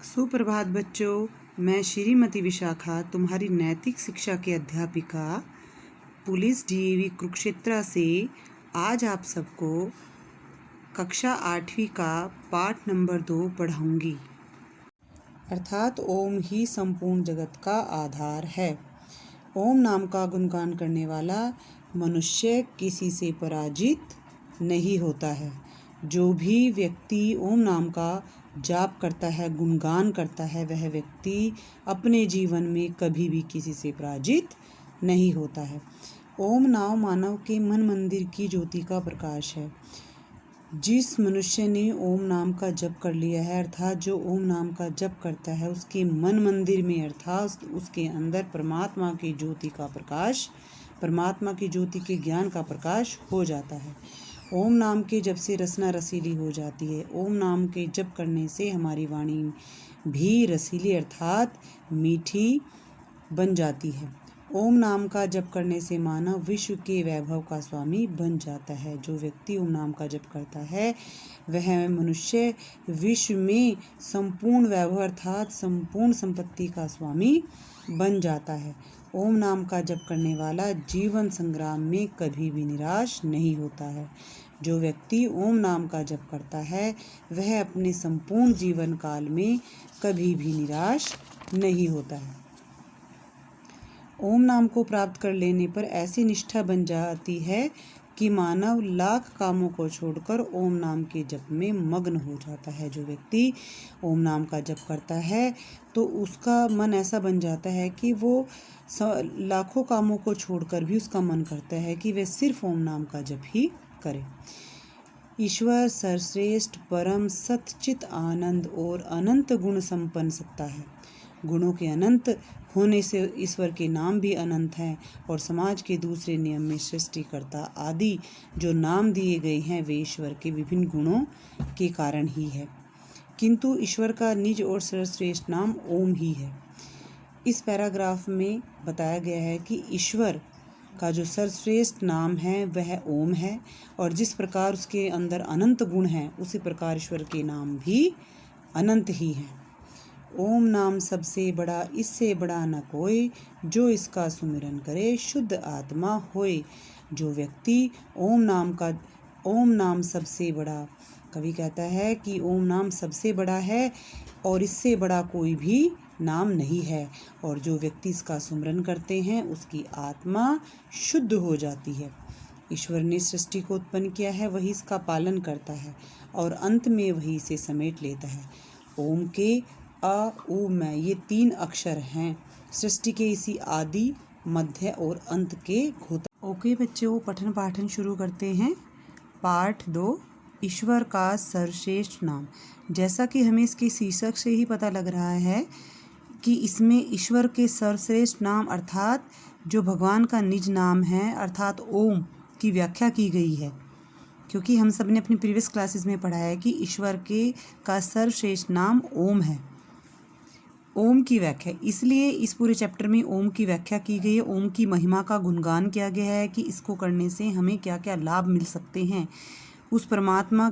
सुप्रभात बच्चों, मैं श्रीमती विशाखा तुम्हारी नैतिक शिक्षा की अध्यापिका पुलिस डीएवी कुरुक्षेत्र से आज आप सबको कक्षा 8वीं का पाठ नंबर 2 पढ़ाऊंगी। अर्थात ओम ही संपूर्ण जगत का आधार है। ओम नाम का गुणगान करने वाला मनुष्य किसी से पराजित नहीं होता है। जो भी व्यक्ति ओम नाम का जाप करता है, गुणगान करता है, वह व्यक्ति अपने जीवन में कभी भी किसी से पराजित नहीं होता है। ओम नाम मानव के मन मंदिर की ज्योति का प्रकाश है। जिस मनुष्य ने ओम नाम का जप कर लिया है, अर्थात जो ओम नाम का जप करता है, उसके मन मंदिर में अर्थात उसके अंदर परमात्मा की ज्योति का प्रकाश, परमात्मा की ज्योति के ज्ञान का प्रकाश हो जाता है। ओम नाम के जप से रसना रसीली हो जाती है। ओम नाम के जप करने से हमारी वाणी भी रसीली अर्थात मीठी बन जाती है। ओम नाम का जप करने से मानव विश्व के वैभव का स्वामी बन जाता है। जो व्यक्ति ओम नाम का जप करता है, वह मनुष्य विश्व में संपूर्ण वैभव अर्थात संपूर्ण संपत्ति का स्वामी बन जाता है। ओम नाम का जप करने वाला जीवन संग्राम में कभी भी निराश नहीं होता है। जो व्यक्ति ओम नाम का जप करता है, वह अपने संपूर्ण जीवन काल में कभी भी निराश नहीं होता है। ओम नाम को प्राप्त कर लेने पर ऐसी निष्ठा बन जाती है कि मानव लाख कामों को छोड़कर ओम नाम के जप में मग्न हो जाता है। जो व्यक्ति ओम नाम का जप करता है तो उसका मन ऐसा बन जाता है कि वो लाखों कामों को छोड़कर भी उसका मन करता है कि वह सिर्फ ओम नाम का जप ही करे। ईश्वर सर्वश्रेष्ठ परम सतचित आनंद और अनंत गुण संपन्न सत्ता है। गुणों के अनंत होने से ईश्वर के नाम भी अनंत हैं और समाज के दूसरे नियम में सृष्टिकर्ता आदि जो नाम दिए गए हैं, वे ईश्वर के विभिन्न गुणों के कारण ही है। किंतु ईश्वर का निज और सर्वश्रेष्ठ नाम ओम ही है। इस पैराग्राफ में बताया गया है कि ईश्वर का जो सर्वश्रेष्ठ नाम है वह ओम है और जिस प्रकार उसके अंदर अनंत गुण हैं, उसी प्रकार ईश्वर के नाम भी अनंत ही हैं। ओम नाम सबसे बड़ा, इससे बड़ा न कोई, जो इसका सुमिरन करे शुद्ध आत्मा होए। जो व्यक्ति ओम नाम सबसे बड़ा, कवि कहता है कि ओम नाम सबसे बड़ा है और इससे बड़ा कोई भी नाम नहीं है। और जो व्यक्ति इसका सुमिरन करते हैं, उसकी आत्मा शुद्ध हो जाती है। ईश्वर ने सृष्टि को उत्पन्न किया है, वही इसका पालन करता है और अंत में वही इसे समेट लेता है। ओम के अ, उ, मैं ये 3 अक्षर हैं सृष्टि के इसी आदि, मध्य और अंत के घोता। ओके बच्चों, पठन पाठन शुरू करते हैं। पाठ 2, ईश्वर का सर्वश्रेष्ठ नाम। जैसा कि हमें इसके शीर्षक से ही पता लग रहा है कि इसमें ईश्वर के सर्वश्रेष्ठ नाम अर्थात जो भगवान का निज नाम है अर्थात ओम की व्याख्या की गई है। क्योंकि हम सब ने अपनी प्रीवियस क्लासेस में पढ़ा है कि ईश्वर का सर्वश्रेष्ठ नाम ओम है। ओम की व्याख्या, इसलिए इस पूरे चैप्टर में ओम की व्याख्या की गई है। ओम की महिमा का गुणगान किया गया है कि इसको करने से हमें क्या क्या लाभ मिल सकते हैं। उस परमात्मा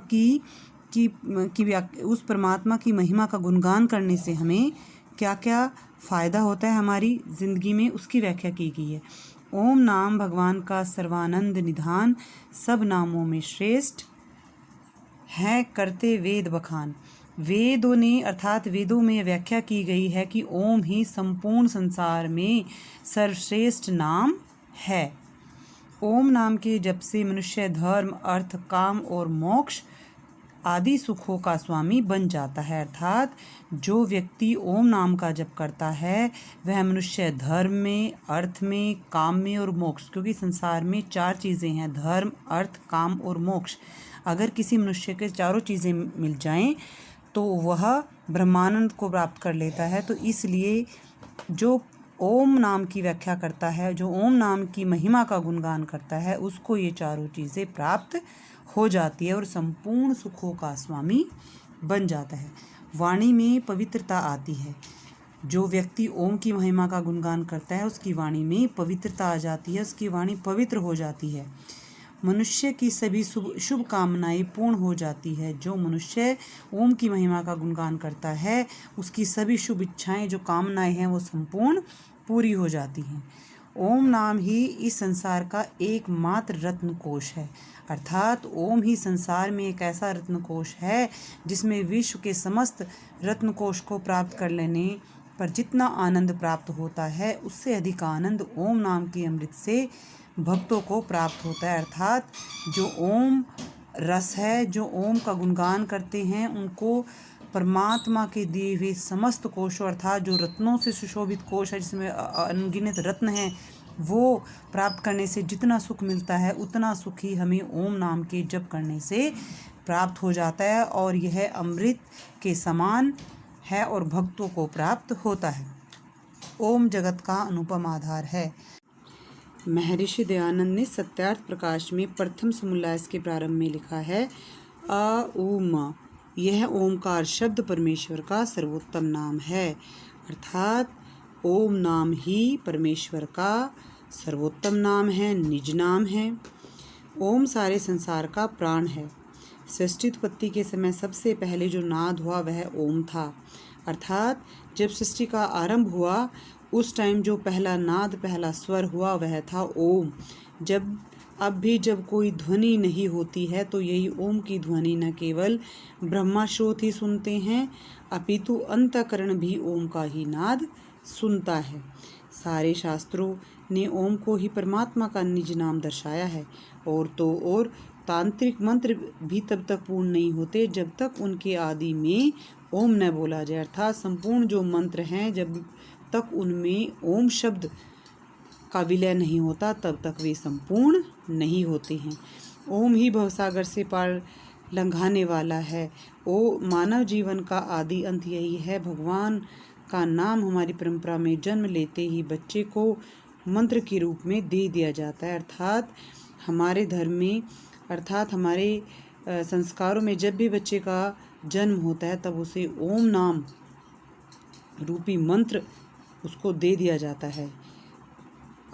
की महिमा का गुणगान करने से हमें क्या क्या फ़ायदा होता है हमारी ज़िंदगी में, उसकी व्याख्या की गई है। ओम नाम भगवान का सर्वानंद निधान, सब नामों में श्रेष्ठ है, करते वेद बखान। वेदों ने अर्थात वेदों में व्याख्या की गई है कि ओम ही संपूर्ण संसार में सर्वश्रेष्ठ नाम है। ओम नाम के जप से मनुष्य धर्म, अर्थ, काम और मोक्ष आदि सुखों का स्वामी बन जाता है। अर्थात जो व्यक्ति ओम नाम का जप करता है, वह मनुष्य धर्म में, अर्थ में, काम में और मोक्ष, क्योंकि संसार में 4 चीज़ें हैं, धर्म, अर्थ, काम और मोक्ष। अगर किसी मनुष्य के चारों चीज़ें मिल जाएं तो वह ब्रह्मानंद को प्राप्त कर लेता है। तो इसलिए जो ओम नाम की व्याख्या करता है, जो ओम नाम की महिमा का गुणगान करता है, उसको ये चारों चीज़ें प्राप्त हो जाती है और संपूर्ण सुखों का स्वामी बन जाता है। वाणी में पवित्रता आती है। जो व्यक्ति ओम की महिमा का गुणगान करता है, उसकी वाणी में पवित्रता आ जाती है, उसकी वाणी पवित्र हो जाती है। मनुष्य की सभी शुभ कामनाएं पूर्ण हो जाती है। जो मनुष्य ओम की महिमा का गुणगान करता है उसकी सभी शुभ इच्छाएं जो कामनाएं हैं वो संपूर्ण पूरी हो जाती हैं। ओम नाम ही इस संसार का एकमात्र रत्न कोश है, अर्थात ओम ही संसार में एक ऐसा रत्न कोश है जिसमें विश्व के समस्त रत्न कोश को प्राप्त कर लेने पर जितना आनंद प्राप्त होता है उससे अधिक आनंद ओम नाम के अमृत से भक्तों को प्राप्त होता है। अर्थात जो ओम रस है, जो ओम का गुणगान करते हैं उनको परमात्मा के दिए हुए समस्त कोशों अर्थात जो रत्नों से सुशोभित कोश है जिसमें अनगिनत रत्न हैं वो प्राप्त करने से जितना सुख मिलता है उतना सुख ही हमें ओम नाम के जप करने से प्राप्त हो जाता है और यह अमृत के समान है और भक्तों को प्राप्त होता है। ओम जगत का अनुपम आधार है। महर्षि दयानंद ने सत्यार्थ प्रकाश में प्रथम समोल्लास के प्रारंभ में लिखा है, अ यह ओमकार शब्द परमेश्वर का सर्वोत्तम नाम है। अर्थात ओम नाम ही परमेश्वर का सर्वोत्तम नाम है, निज नाम है। ओम सारे संसार का प्राण है। सृष्टि उत्पत्ति के समय सबसे पहले जो नाद हुआ वह ओम था। अर्थात जब सृष्टि का आरंभ हुआ उस टाइम जो पहला नाद, पहला स्वर हुआ वह था ओम। जब कोई ध्वनि नहीं होती है तो यही ओम की ध्वनि न केवल ब्रह्मा श्रोत ही सुनते हैं अपितु अंतःकरण भी ओम का ही नाद सुनता है। सारे शास्त्रों ने ओम को ही परमात्मा का निज नाम दर्शाया है। और तांत्रिक मंत्र भी तब तक पूर्ण नहीं होते जब तक उनके आदि में ओम न बोला जाए। अर्थात संपूर्ण जो मंत्र हैं जब तक उनमें ओम शब्द का विलय नहीं होता तब तक वे संपूर्ण नहीं होते हैं। ओम ही भवसागर से पार लंघाने वाला है। मानव जीवन का आदि अंत यही है। भगवान का नाम हमारी परंपरा में जन्म लेते ही बच्चे को मंत्र के रूप में दे दिया जाता है। अर्थात हमारे धर्म में, अर्थात हमारे संस्कारों में जब भी बच्चे का जन्म होता है तब उसे ओम नाम रूपी मंत्र उसको दे दिया जाता है,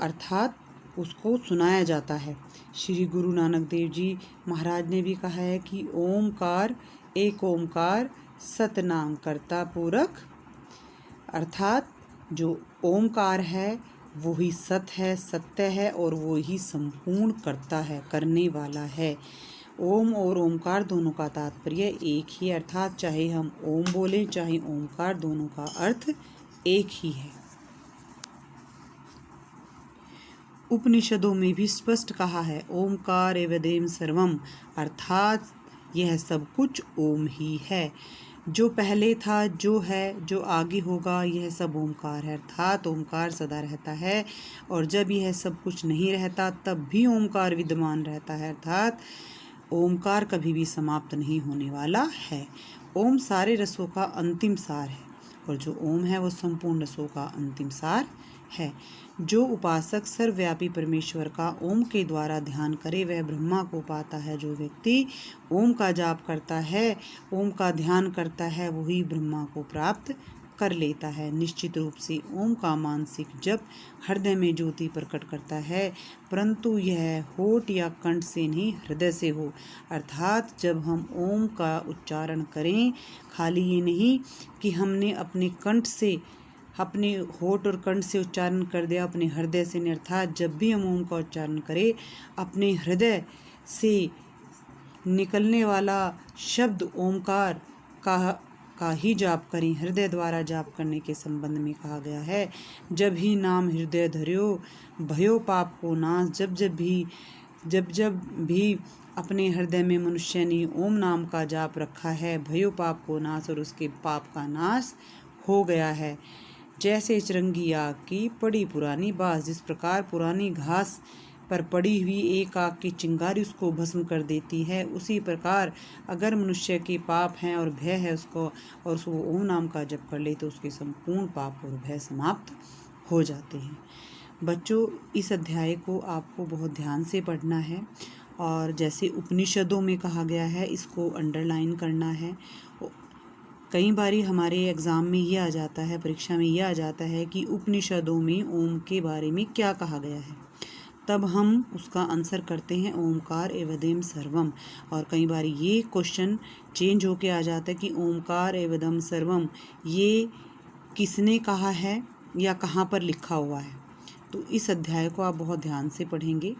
अर्थात उसको सुनाया जाता है। श्री गुरु नानक देव जी महाराज ने भी कहा है कि ओमकार एक ओमकार सतनाम करता पूरक। अर्थात जो ओमकार है वो ही सत है, सत्य है और वो ही संपूर्ण करता है, करने वाला है। ओम और ओमकार दोनों का तात्पर्य एक ही, अर्थात चाहे हम ओम बोलें चाहे ओमकार, दोनों का अर्थ एक ही है। उपनिषदों में भी स्पष्ट कहा है ओमकार एवदेम सर्वम, अर्थात यह सब कुछ ओम ही है। जो पहले था, जो है, जो आगे होगा, यह सब ओमकार है। अर्थात ओमकार सदा रहता है और जब यह सब कुछ नहीं रहता तब भी ओमकार विद्यमान रहता है। अर्थात ओमकार कभी भी समाप्त नहीं होने वाला है। ओम सारे रसों का अंतिम सार है और जो ओम है वो संपूर्ण रसों का अंतिम सार है। जो उपासक सर्वव्यापी परमेश्वर का ओम के द्वारा ध्यान करे वह ब्रह्मा को पाता है। जो व्यक्ति ओम का जाप करता है, ओम का ध्यान करता है, वही ब्रह्मा को प्राप्त कर लेता है। निश्चित रूप से ओम का मानसिक जप हृदय में ज्योति प्रकट करता है, परंतु यह होठ या कंठ से नहीं, हृदय से हो। अर्थात जब हम ओम का उच्चारण करें, खाली ये नहीं कि हमने अपने कंठ से, अपने होठ और कंठ से उच्चारण कर दिया, अपने हृदय से नहीं। अर्थात जब भी हम ओम का उच्चारण करें अपने हृदय से निकलने वाला शब्द ओमकार का ही जाप करें। हृदय द्वारा जाप करने के संबंध में कहा गया है, जब ही नाम हृदय धर्यो भयो पाप को नाश। जब भी अपने हृदय में मनुष्य ने ओम नाम का जाप रखा है, भयो पाप को नाश, और उसके पाप का नाश हो गया है। जैसे चिरंगी आग की पड़ी पुरानी बास, जिस प्रकार पुरानी घास पर पड़ी हुई एक आग की चिंगारी उसको भस्म कर देती है, उसी प्रकार अगर मनुष्य के पाप हैं और भय है उसको, और उसको ओम नाम का जप कर ले तो उसके संपूर्ण पाप और भय समाप्त हो जाते हैं। बच्चों, इस अध्याय को आपको बहुत ध्यान से पढ़ना है और जैसे उपनिषदों में कहा गया है इसको अंडरलाइन करना है। कई बारी हमारे एग्ज़ाम में ये आ जाता है, परीक्षा में ये आ जाता है कि उपनिषदों में ओम के बारे में क्या कहा गया है। तब हम उसका आंसर करते हैं ओमकार एवदेम सर्वम। और कई बार ये क्वेश्चन चेंज होके आ जाता है कि ओमकार एवदम सर्वम ये किसने कहा है या कहाँ पर लिखा हुआ है। तो इस अध्याय को आप बहुत ध्यान से पढ़ेंगे।